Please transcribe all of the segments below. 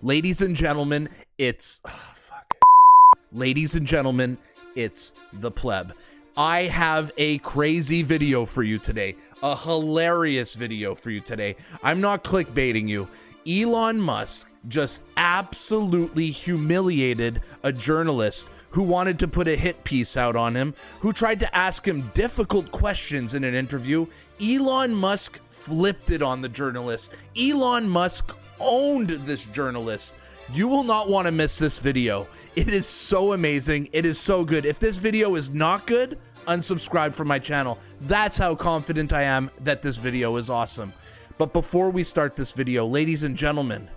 Ladies and gentlemen, it's... Ladies and gentlemen, it's the Pleb. I have a crazy video for you today. A hilarious video for you today. I'm not clickbaiting you. Elon Musk just absolutely humiliated a journalist who wanted to put a hit piece out on him, who tried to ask him difficult questions in an interview. Elon Musk flipped it on the journalist. Elon Musk owned this journalist. You will not want to miss this video. It is so amazing. It is so good. If this video is not good, unsubscribe from my channel. That's how confident I am that this video is awesome. But before we start this video, ladies and gentlemen,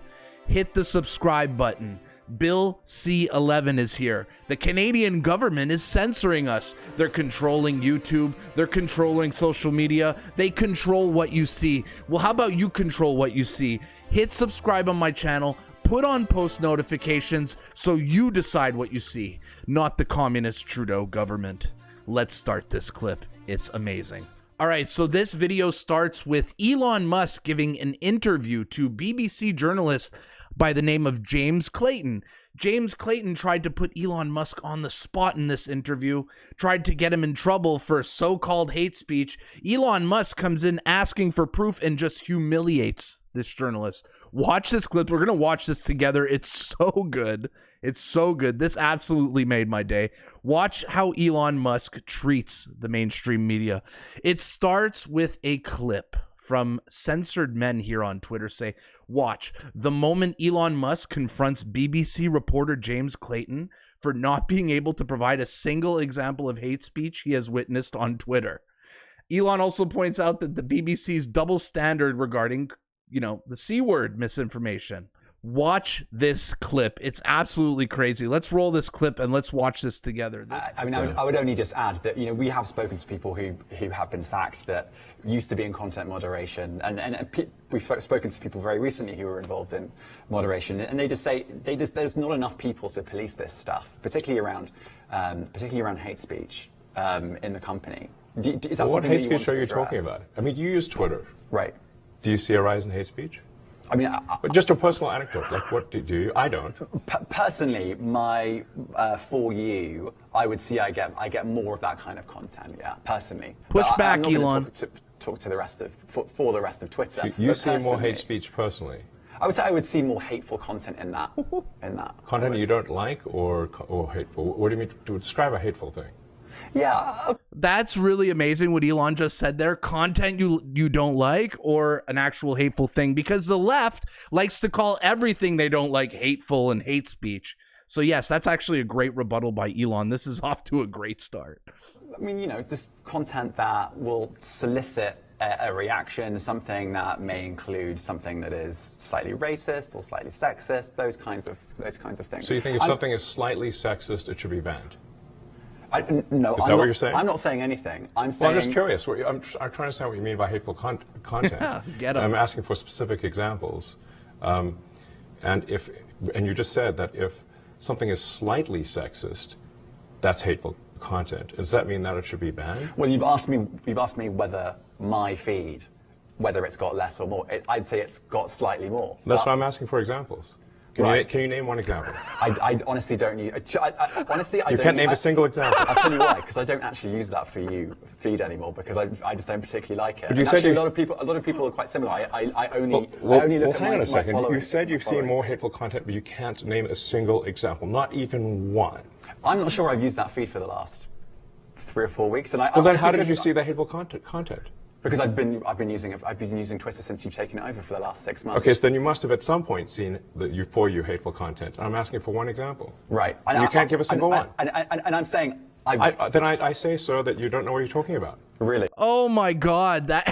hit the subscribe button. Bill C-11 is here. The Canadian government is censoring us. They're controlling YouTube. They're controlling social media. They control what you see. Well, how about you control what you see? Hit subscribe on my channel. Put on post notifications so you decide what you see, not the communist Trudeau government. Let's start this clip. It's amazing. All right, so this video starts with Elon Musk giving an interview to BBC journalist by the name of James Clayton. James Clayton tried to put Elon Musk on the spot in this interview, tried to get him in trouble for so-called hate speech. Elon Musk comes in asking for proof and just humiliates this journalist. Watch this clip. We're going to watch this together. It's so good. It's so good. This absolutely made my day. Watch how Elon Musk treats the mainstream media. It starts with a clip from censored men here on Twitter say, watch, the moment Elon Musk confronts BBC reporter James Clayton for not being able to provide a single example of hate speech he has witnessed on Twitter. Elon also points out that the BBC's double standard regarding, the C word misinformation. Watch this clip. It's absolutely crazy. Let's roll this clip and let's watch this together. I would only just add that, we have spoken to people who have been sacked that used to be in content moderation, and we've spoken to people very recently who were involved in moderation, and they just say there's not enough people to police this stuff, particularly around hate speech in the company. Is that what hate speech are you talking about? I mean, you use Twitter, right? Do you see a rise in hate speech? I mean, but just a personal anecdote. Like, what do you? I don't. Personally, for you, I would see I get more of that kind of content. Yeah, personally. Push back, Elon. Talk to the rest of for the rest of Twitter. So you see more hate speech personally. I would say I would see more hateful content in that. Content you don't like or hateful. What do you mean to describe a hateful thing? Yeah. That's really amazing what Elon just said there. Content you don't like or an actual hateful thing, because the left likes to call everything they don't like hateful and hate speech. So yes, that's actually a great rebuttal by Elon. This is off to a great start. I mean, just content that will solicit a reaction, something that may include something that is slightly racist or slightly sexist, those kinds of things. So you think if something is slightly sexist, it should be banned? No, is that what you're saying? I'm not saying anything. I'm just curious. I'm trying to understand what you mean by hateful content. Yeah, get 'em. I'm asking for specific examples. And you just said that if something is slightly sexist, that's hateful content. Does that mean that it should be banned? Well, you've asked me whether my feed, whether it's got less or more. I'd say it's got slightly more. That's why I'm asking for examples. Can you name one example? I honestly don't use. Honestly, I don't. You can't name a single example. I'll tell you why. Because I don't actually use that for you feed anymore. Because I just don't particularly like it. But you said actually, a lot of people are quite similar. I only look at hang on a second. my You said you've seen more hateful content, but you can't name a single example, not even one. I'm not sure I've used that feed for the last 3 or 4 weeks. And then how did you see the hateful content? Because I've been using Twitter since you've taken it over for the last 6 months. Okay, so then you must have at some point seen for you hateful content. I'm asking for one example. Right. And you can't give a single one. And I'm saying I say, sir, that you don't know what you're talking about. Really? Oh my God, that.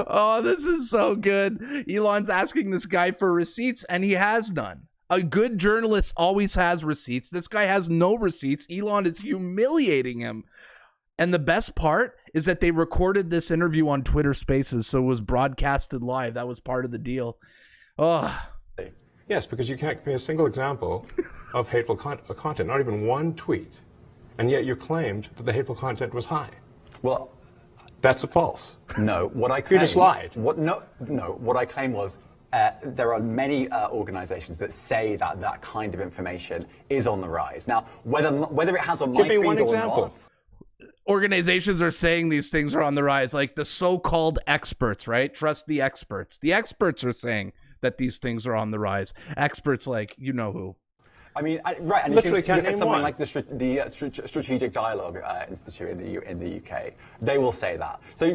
Oh, this is so good. Elon's asking this guy for receipts, and he has none. A good journalist always has receipts. This guy has no receipts. Elon is humiliating him. And the best part is that they recorded this interview on Twitter Spaces, so it was broadcasted live. That was part of the deal. Oh. Yes, because you can't give me a single example of hateful content, not even one tweet. And yet you claimed that the hateful content was high. Well, That's false. No, what I claimed, You just lied. What I claimed was there are many organizations that say that that kind of information is on the rise. Now, whether it has on my Give me feed one or example. not, Organizations are saying these things are on the rise, like the so-called experts, right? Trust the experts. The experts are saying that these things are on the rise. Experts like, you know who. I mean, right, and Literally you can can't look at name something one. like the Strategic Dialogue Institute in the UK. They will say that. So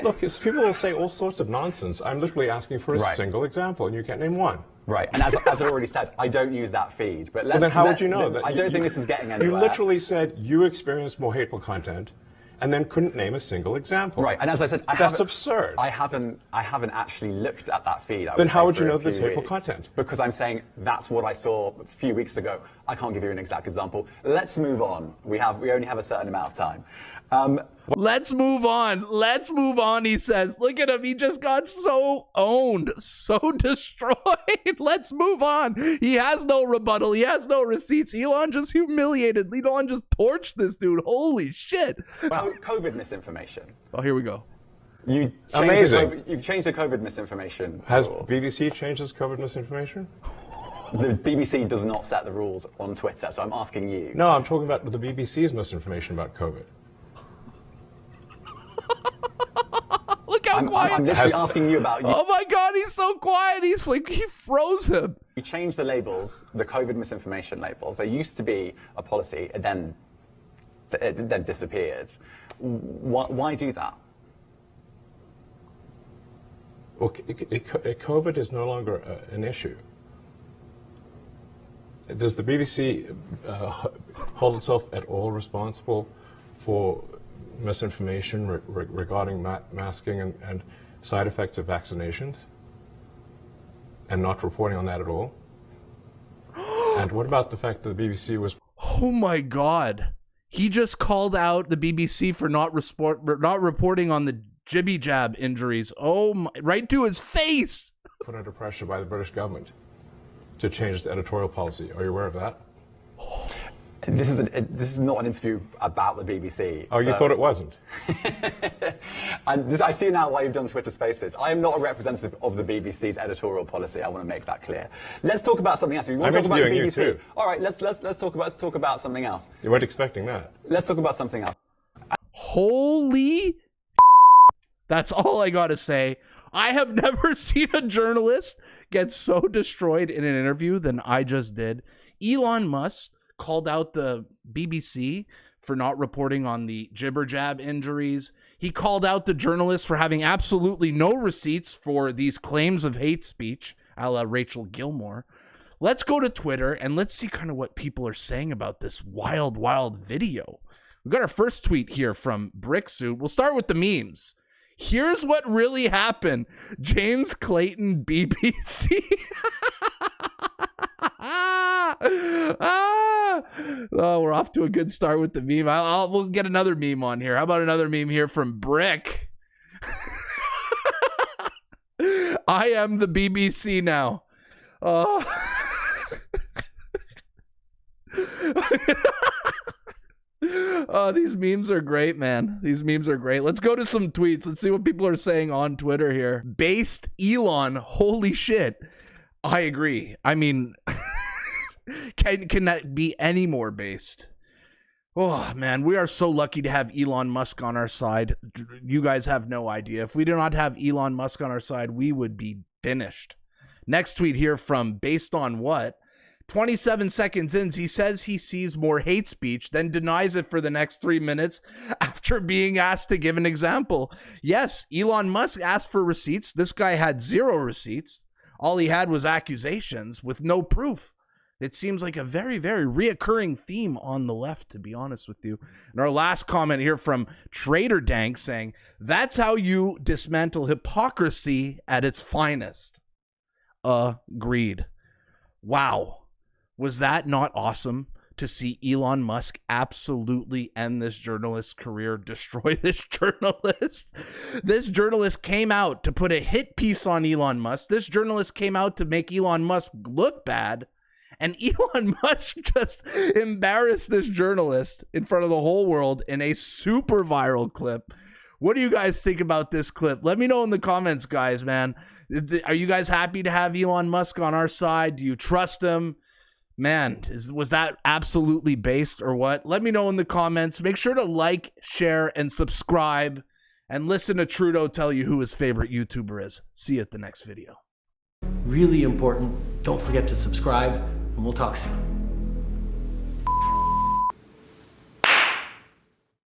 Look, people will say all sorts of nonsense. I'm literally asking for a Right. single example, and you can't name one. right, and as I already said, I don't use that feed. But Well, then how would you know that? I don't think this is getting anywhere. You literally said you experienced more hateful content, and then couldn't name a single example. Right, and as I said, That's absurd. I haven't actually looked at that feed. Then how say, would you for a know there's few hateful weeks. content? Because I'm saying that's what I saw a few weeks ago. I can't give you an exact example. Let's move on. We only have a certain amount of time. Let's move on. Let's move on, he says. Look at him. He just got so owned, so destroyed. Let's move on. He has no rebuttal. He has no receipts. Elon just humiliated. Elon just torched this dude. Holy shit. COVID misinformation. Oh, here we go. You Amazing. You changed the COVID misinformation Has rules. BBC changed its COVID misinformation? The BBC does not set the rules on Twitter, so I'm asking you. No, I'm talking about the BBC's misinformation about COVID. Look how quiet. I'm literally asking you about. Oh my God, he's so quiet. He's like, he froze him. You changed the labels, the COVID misinformation labels. There used to be a policy, and then it then disappeared. Why do that? Well, COVID is no longer an issue. Does the BBC hold itself at all responsible for misinformation regarding masking and side effects of vaccinations, and not reporting on that at all? And what about the fact that the BBC was... Oh my God. He just called out the BBC for not reporting on the jibby jab injuries. Oh my, right to his face. put under pressure by the British government to change its editorial policy? Are you aware of that? This is not an interview about the BBC. Oh, you thought it wasn't? I see now why you've done Twitter Spaces. I am not a representative of the BBC's editorial policy. I want to make that clear. Let's talk about something else. If you want to I'm talk about the interviewing you BBC, too. all right. Let's talk about something else. You weren't expecting that. Let's talk about something else. Holy that's all I gotta say. I have never seen a journalist get so destroyed in an interview than I just did. Elon Musk called out the BBC for not reporting on the jibber jab injuries. He called out the journalists for having absolutely no receipts for these claims of hate speech, a la Rachel Gilmore. Let's go to Twitter and let's see kind of what people are saying about this wild, wild video. We got our first tweet here from Bricksuit. We'll start with the memes. Here's what really happened. James Clayton, BBC. Oh, we're off to a good start with the meme. We'll get another meme on here. How about another meme here from Brick? I am the BBC now. Oh, these memes are great, man. These memes are great. Let's go to some tweets. Let's see what people are saying on Twitter here. Based Elon, holy shit. I agree. I mean, can that be any more based? Oh, man, we are so lucky to have Elon Musk on our side. You guys have no idea. If we do not have Elon Musk on our side, we would be finished. Next tweet here from Based on What? 27 seconds in, he says he sees more hate speech, then denies it for the next 3 minutes after being asked to give an example. Yes, Elon Musk asked for receipts. This guy had 0 receipts. All he had was accusations with no proof. It seems like a very, very reoccurring theme on the left, to be honest with you. And our last comment here from Trader Dank saying, that's how you dismantle hypocrisy at its finest. Agreed. Wow. Was that not awesome to see Elon Musk absolutely end this journalist's career, destroy this journalist? This journalist came out to put a hit piece on Elon Musk. This journalist came out to make Elon Musk look bad. And Elon Musk just embarrassed this journalist in front of the whole world in a super viral clip What do you guys think about this clip? Let me know in the comments, guys, man. Are you guys happy to have Elon Musk on our side? Do you trust him? Man, was that absolutely based or what? Let me know in the comments. Make sure to like, share, and subscribe. And listen to Trudeau tell you who his favorite YouTuber is. See you at the next video. Really important. Don't forget to subscribe, and we'll talk soon.